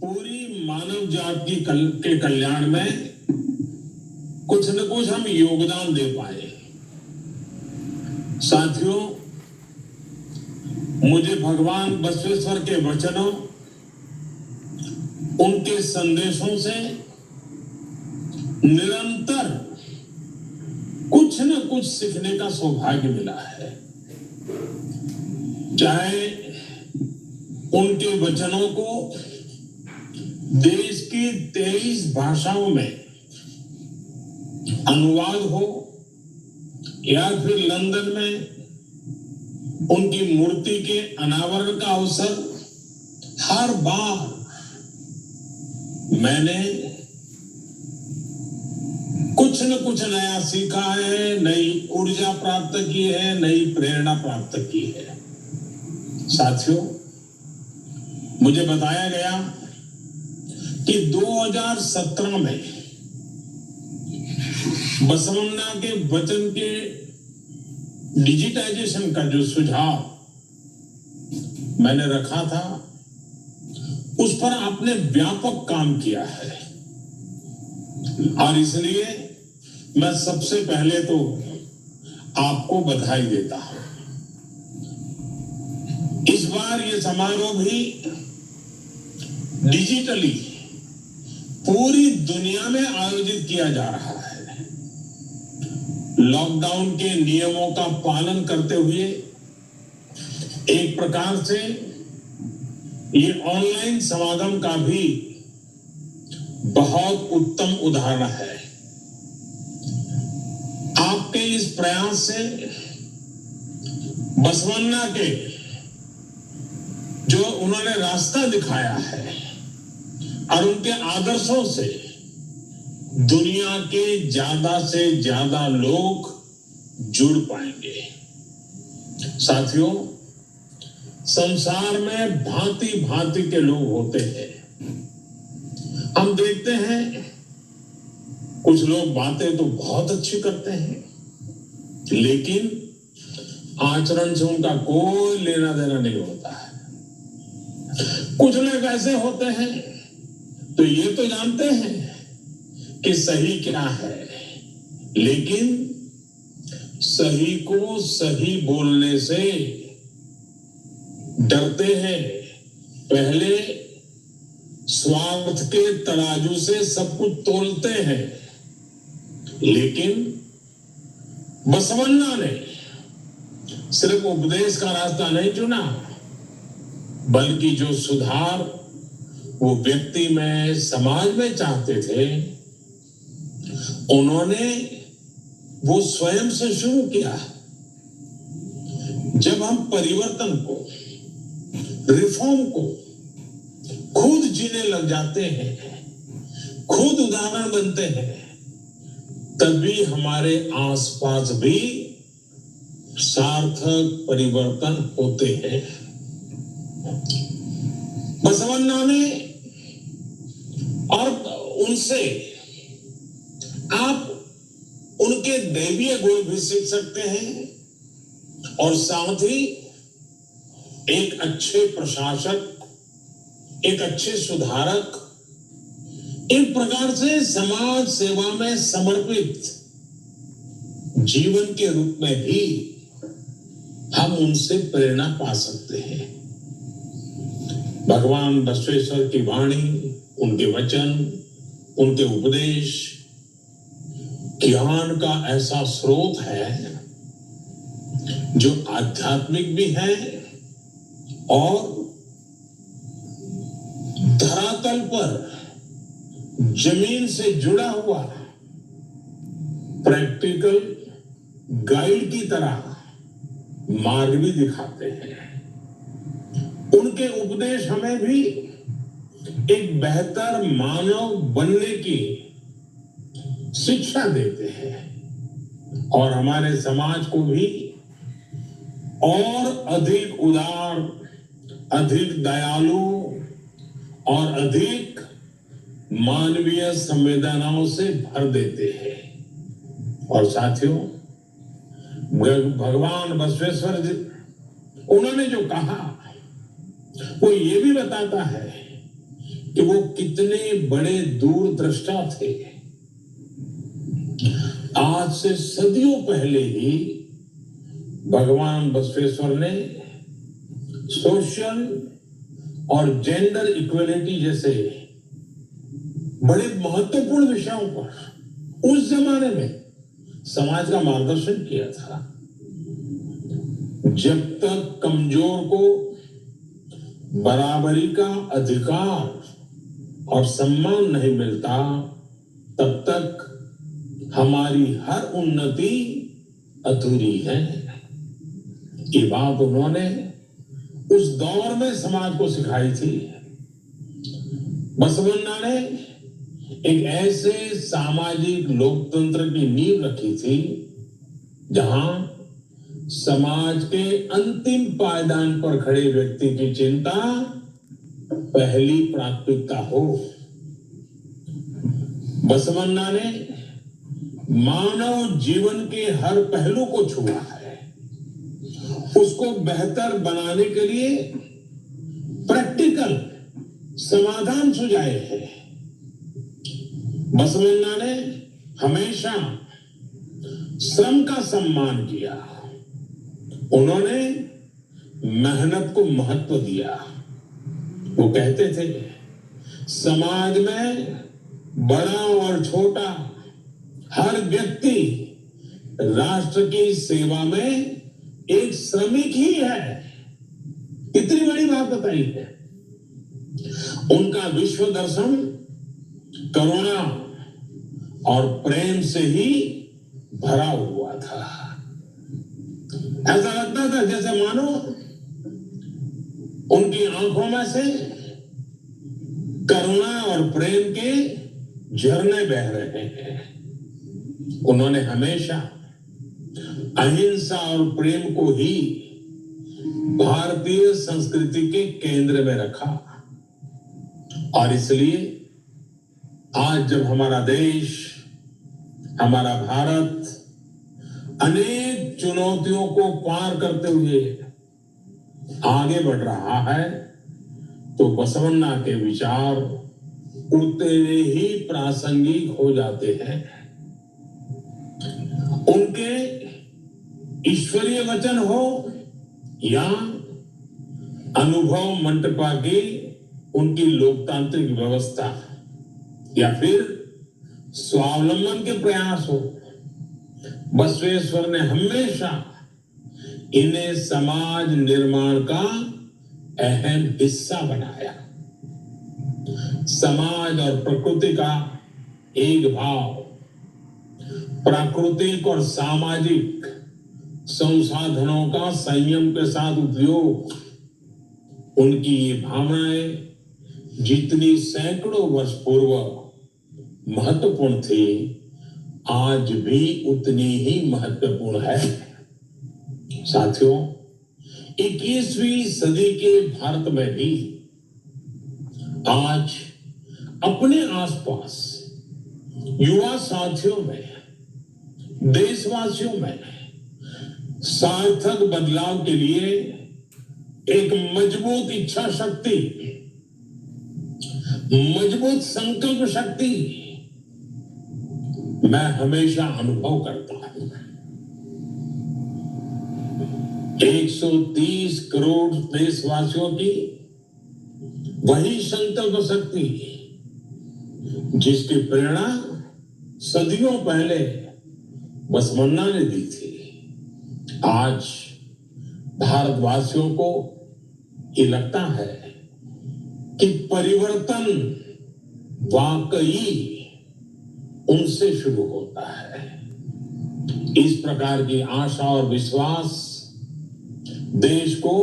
पूरी मानव जाति के कल्याण में कुछ न कुछ हम योगदान दे पाए। साथियों, मुझे भगवान बसवेश्वर के वचनों, उनके संदेशों से निरंतर कुछ न कुछ सीखने का सौभाग्य मिला है। चाहे उनके वचनों को देश की 23 भाषाओं में अनुवाद हो या फिर लंदन में उनकी मूर्ति के अनावरण का अवसर, हर बार मैंने कुछ न कुछ नया सीखा है, नई ऊर्जा प्राप्त की है, नई प्रेरणा प्राप्त की है। साथियों, मुझे बताया गया कि 2017 में बसवन्ना के वचन के डिजिटाइजेशन का जो सुझाव मैंने रखा था, उस पर आपने व्यापक काम किया है और इसलिए मैं सबसे पहले तो आपको बधाई देता हूं। इस बार ये समारोह भी डिजिटली पूरी दुनिया में आयोजित किया जा रहा है। लॉकडाउन के नियमों का पालन करते हुए एक प्रकार से ये ऑनलाइन समागम का भी बहुत उत्तम उदाहरण है। आपके इस प्रयास से बसवन्ना के जो उन्होंने रास्ता दिखाया है और उनके आदर्शों से दुनिया के ज्यादा से ज्यादा लोग जुड़ पाएंगे। साथियों, संसार में भांति भांति के लोग होते हैं। हम देखते हैं कुछ लोग बातें तो बहुत अच्छी करते हैं, लेकिन आचरण से उनका कोई लेना देना नहीं होता है। कुछ लोग ऐसे होते हैं तो ये तो जानते हैं कि सही क्या है, लेकिन सही को सही बोलने से डरते हैं। पहले स्वार्थ के तराजू से सब कुछ तोलते हैं, लेकिन बसवन्ना ने सिर्फ उपदेश का रास्ता नहीं चुना, बल्कि जो सुधार वो व्यक्ति में, समाज में चाहते थे, उन्होंने वो स्वयं से शुरू किया। जब हम परिवर्तन को, रिफॉर्म को खुद जीने लग जाते हैं, खुद उदाहरण बनते हैं, तभी हमारे आसपास भी सार्थक परिवर्तन होते हैं। बसवन्ना ने और उनसे आप उनके दैवीय गुण भी सीख सकते हैं और साथ ही एक अच्छे प्रशासक, एक अच्छे सुधारक, एक प्रकार से समाज सेवा में समर्पित जीवन के रूप में भी हम उनसे प्रेरणा पा सकते हैं। भगवान बसवेश्वर की वाणी, उनके वचन, उनके उपदेश ज्ञान का ऐसा स्रोत है जो आध्यात्मिक भी है और धरातल पर जमीन से जुड़ा हुआ प्रैक्टिकल गाइड की तरह मार्ग भी दिखाते हैं। उनके उपदेश हमें भी एक बेहतर मानव बनने की शिक्षा देते हैं और हमारे समाज को भी और अधिक उदार, अधिक दयालु और अधिक मानवीय संवेदनाओं से भर देते हैं। और साथियों, भगवान बसवेश्वर जी, उन्होंने जो कहा वो ये भी बताता है कि वो कितने बड़े दूरदृष्टा थे। आज से सदियों पहले ही भगवान बसवेश्वर ने सोशल और जेंडर इक्वलिटी जैसे बड़े महत्वपूर्ण विषयों पर उस जमाने में समाज का मार्गदर्शन किया था। जब तक कमजोर को बराबरी का अधिकार और सम्मान नहीं मिलता, तब तक हमारी हर उन्नति अधूरी है। ये बात उन्होंने उस दौर में समाज को सिखाई थी। बसवन्ना ने एक ऐसे सामाजिक लोकतंत्र की नींव रखी थी जहां समाज के अंतिम पायदान पर खड़े व्यक्ति की चिंता पहली प्राथमिकता हो। बसवन्ना ने मानव जीवन के हर पहलू को छुआ है, उसको बेहतर बनाने के लिए प्रैक्टिकल समाधान सुझाए हैं। बसवन्ना ने हमेशा श्रम का सम्मान किया। उन्होंने मेहनत को महत्व दिया। वो कहते थे, समाज में बड़ा और छोटा हर व्यक्ति राष्ट्र की सेवा में एक श्रमिक ही है। इतनी बड़ी बात बताई है। उनका विश्व दर्शन करुणा और प्रेम से ही भरा हुआ था। ऐसा लगता था जैसे मानो उनकी आंखों में से करुणा और प्रेम के झरने बह रहे हैं। उन्होंने हमेशा अहिंसा और प्रेम को ही भारतीय संस्कृति के केंद्र में रखा। और इसलिए आज जब हमारा देश, हमारा भारत अनेक चुनौतियों को पार करते हुए आगे बढ़ रहा है, तो बसवन्ना के विचार उतने ही प्रासंगिक हो जाते हैं। उनके ईश्वरीय वचन हो या अनुभव मंटपा की उनकी लोकतांत्रिक व्यवस्था या फिर स्वावलंबन के प्रयास हो, बसवेश्वर ने हमेशा इन्हें समाज निर्माण का अहम हिस्सा बनाया। समाज और प्रकृति का एक भाव, प्राकृतिक और सामाजिक संसाधनों का संयम के साथ उपयोग, उनकी ये भावनाएं जितनी सैकड़ों वर्ष पूर्व महत्वपूर्ण थी, आज भी उतनी ही महत्वपूर्ण है। साथियों, 21वीं सदी के भारत में भी आज अपने आसपास युवा साथियों में, देशवासियों में सार्थक बदलाव के लिए एक मजबूत इच्छा शक्ति, मजबूत संकल्प शक्ति मैं हमेशा अनुभव करता हूं। 130 करोड़ देशवासियों की वही संकल्प शक्ति जिसकी प्रेरणा सदियों पहले बसवन्ना ने दी थी, आज भारतवासियों को ये लगता है कि परिवर्तन वाकई उनसे शुरू होता है। इस प्रकार की आशा और विश्वास देश को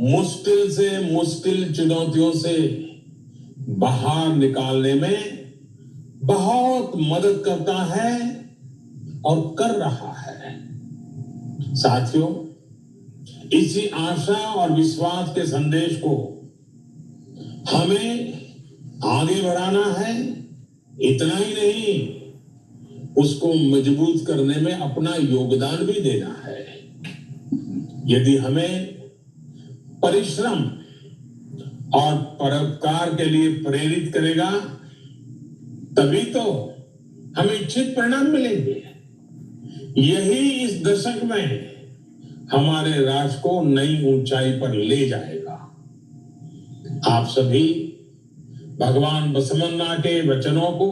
मुश्किल से मुश्किल चुनौतियों से बाहर निकालने में बहुत मदद करता है और कर रहा है। साथियों, इसी आशा और विश्वास के संदेश को हमें आगे बढ़ाना है। इतना ही नहीं, उसको मजबूत करने में अपना योगदान भी देना है। यदि हमें परिश्रम और परोपकार के लिए प्रेरित करेगा, तभी तो हमें इच्छित परिणाम मिलेंगे। यही इस दशक में हमारे राष्ट्र को नई ऊंचाई पर ले जाएगा। आप सभी भगवान बसवन्ना के वचनों को,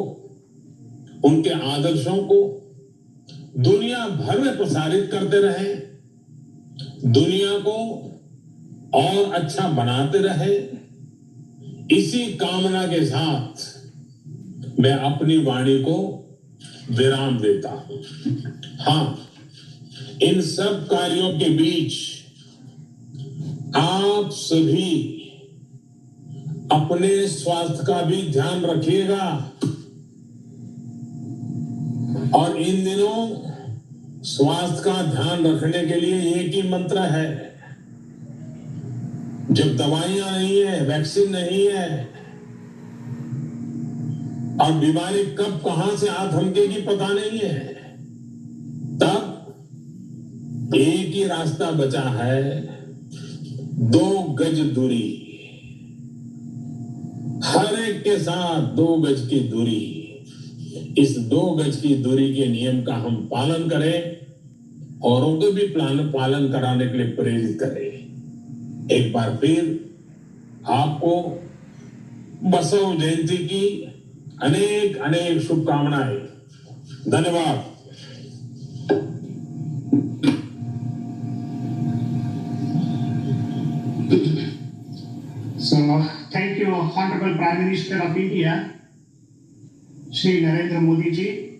उनके आदर्शों को दुनिया भर में प्रसारित करते रहें, दुनिया को और अच्छा बनाते रहे। इसी कामना के साथ मैं अपनी वाणी को विराम देता हूं। हाँ, इन सब कार्यों के बीच आप सभी अपने स्वास्थ्य का भी ध्यान रखिएगा। और इन दिनों स्वास्थ्य का ध्यान रखने के लिए एक ही मंत्र है। जब दवाइयां नहीं है, वैक्सीन नहीं है और बीमारी कब कहां से आ थमकेगी पता नहीं है, तब एक ही रास्ता बचा है, 2 गज दूरी। हर एक के साथ 2 गज की दूरी। इस 2 गज की दूरी के नियम का हम पालन करें, औरों को भी पालन कराने के लिए प्रेरित करें। एक बार फिर आपको बसव जयंती की अनेक अनेक शुभकामनाएं। धन्यवाद। So, thank you, Honorable Prime Minister of India, Shri Narendra Modi ji.